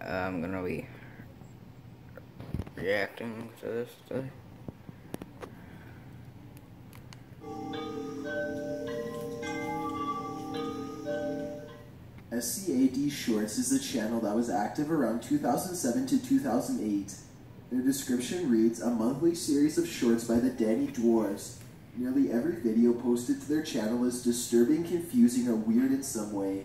I'm gonna be reacting to this today. SCAD Shorts is a channel that was active around 2007 to 2008. Their description reads, a monthly series of shorts by the Danny Dwarves. Nearly every video posted to their channel is disturbing, confusing, or weird in some way.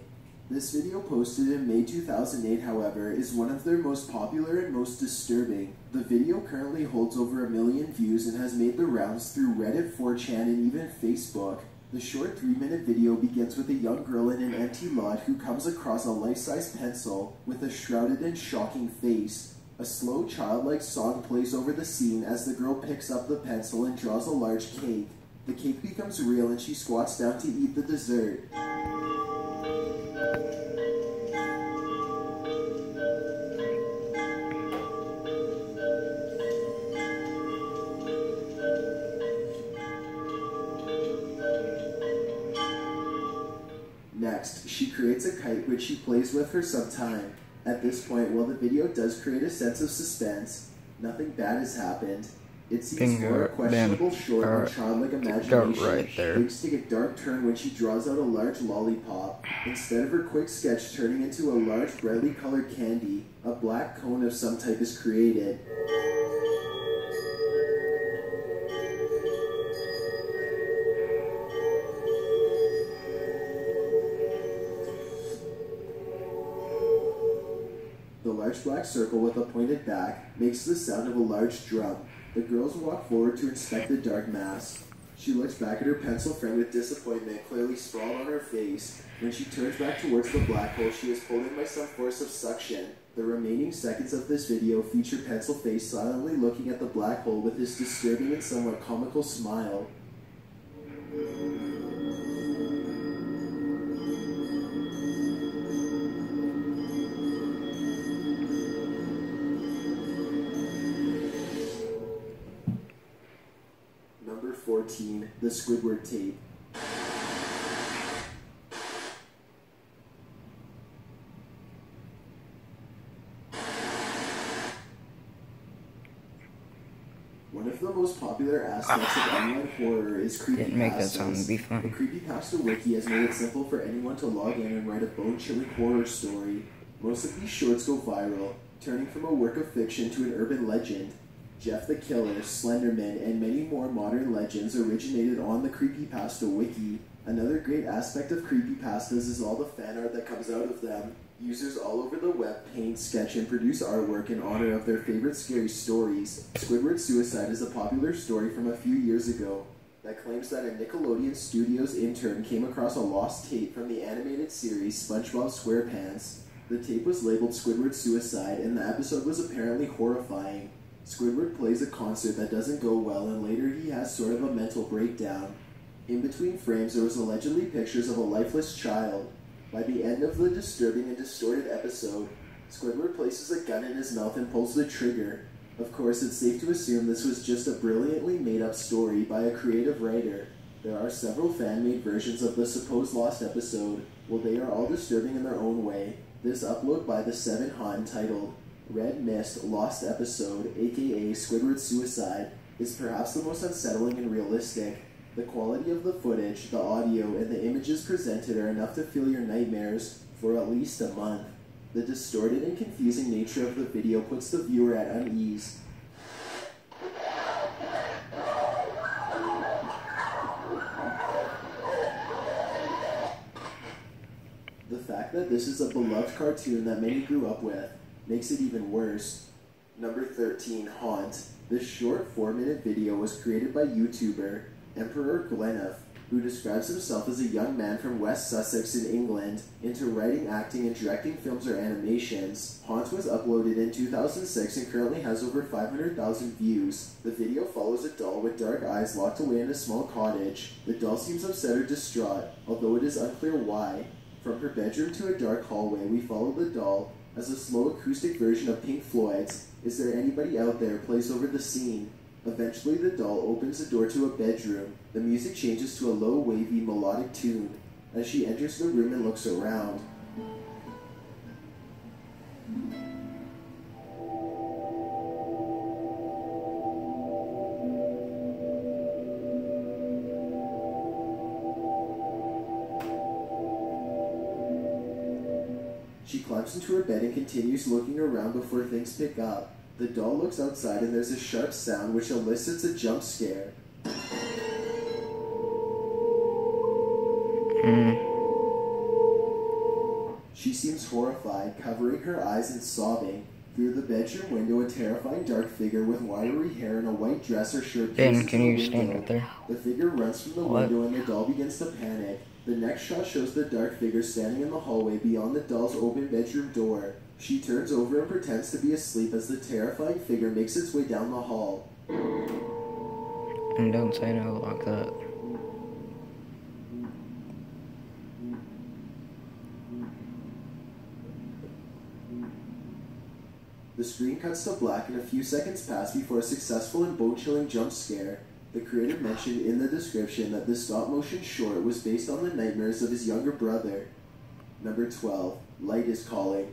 This video posted in May 2008, however, is one of their most popular and most disturbing. The video currently holds over 1 million views and has made the rounds through Reddit, 4chan, and even Facebook. The short 3-minute video begins with a young girl in an empty lot who comes across a life-size pencil with a shrouded and shocking face. A slow, childlike song plays over the scene as the girl picks up the pencil and draws a large cake. The cake becomes real and she squats down to eat the dessert. Next, she creates a kite which she plays with for some time. At this point, while the video does create a sense of suspense, nothing bad has happened. It seems more a questionable short on childlike imagination. Things take a dark turn when she draws out a large lollipop. Instead of her quick sketch turning into a large, brightly colored candy, a black cone of some type is created. The large black circle with a pointed back makes the sound of a large drum. The girls walk forward to inspect the dark mass. She looks back at her pencil friend with disappointment clearly sprawled on her face. When she turns back towards the black hole, she is pulled in by some force of suction. The remaining seconds of this video feature Pencil Face silently looking at the black hole with his disturbing and somewhat comical smile. Number 14, the Squidward tape. One of the most popular aspects of online horror is creepypastas. Didn't make that sound be fun. The Creepypasta Wiki has made it simple for anyone to log in and write a bone-chilling horror story. Most of these shorts go viral, turning from a work of fiction to an urban legend. Jeff the Killer, Slenderman, and many more modern legends originated on the Creepypasta Wiki. Another great aspect of creepypastas is all the fan art that comes out of them. Users all over the web paint, sketch, and produce artwork in honor of their favorite scary stories. Squidward's suicide is a popular story from a few years ago that claims that a Nickelodeon Studios intern came across a lost tape from the animated series SpongeBob SquarePants. The tape was labeled Squidward's suicide, and the episode was apparently horrifying. Squidward plays a concert that doesn't go well, and later he has sort of a mental breakdown. In between frames, there was allegedly pictures of a lifeless child. By the end of the disturbing and distorted episode, Squidward places a gun in his mouth and pulls the trigger. Of course, it's safe to assume this was just a brilliantly made-up story by a creative writer. There are several fan-made versions of the supposed lost episode. While they are all disturbing in their own way, this upload by the 7 Han titled Red Mist Lost Episode, aka Squidward's Suicide, is perhaps the most unsettling and realistic. The quality of the footage, the audio, and the images presented are enough to fill your nightmares for at least a month. The distorted and confusing nature of the video puts the viewer at unease. The fact that this is a beloved cartoon that many grew up with makes it even worse. Number 13, Haunt. This short 4-minute video was created by YouTuber Emperor Gleneth, who describes himself as a young man from West Sussex in England into writing, acting, and directing films or animations. Haunt was uploaded in 2006 and currently has over 500,000 views. The video follows a doll with dark eyes locked away in a small cottage. The doll seems upset or distraught, although it is unclear why. From her bedroom to a dark hallway, we follow the doll as a slow acoustic version of Pink Floyd's Is There Anybody Out There plays over the scene. Eventually, the doll opens the door to a bedroom. The music changes to a low, wavy, melodic tune. As she enters the room and looks around, She climbs into her bed and continues looking around before things pick up. The doll looks outside and there's a sharp sound which elicits a jump scare. She seems horrified, covering her eyes and sobbing. Through the bedroom window, a terrifying dark figure with wiry hair and a white dress or shirt Ben, pierces can the you window. stand right there? The figure runs from the window and the doll begins to panic. The next shot shows the dark figure standing in the hallway beyond the doll's open bedroom door. She turns over and pretends to be asleep as the terrifying figure makes its way down the hall. And don't say no like that. The screen cuts to black and a few seconds pass before a successful and bone-chilling jump scare. The creator mentioned in the description that the stop-motion short was based on the nightmares of his younger brother. Number 12. Light is Calling.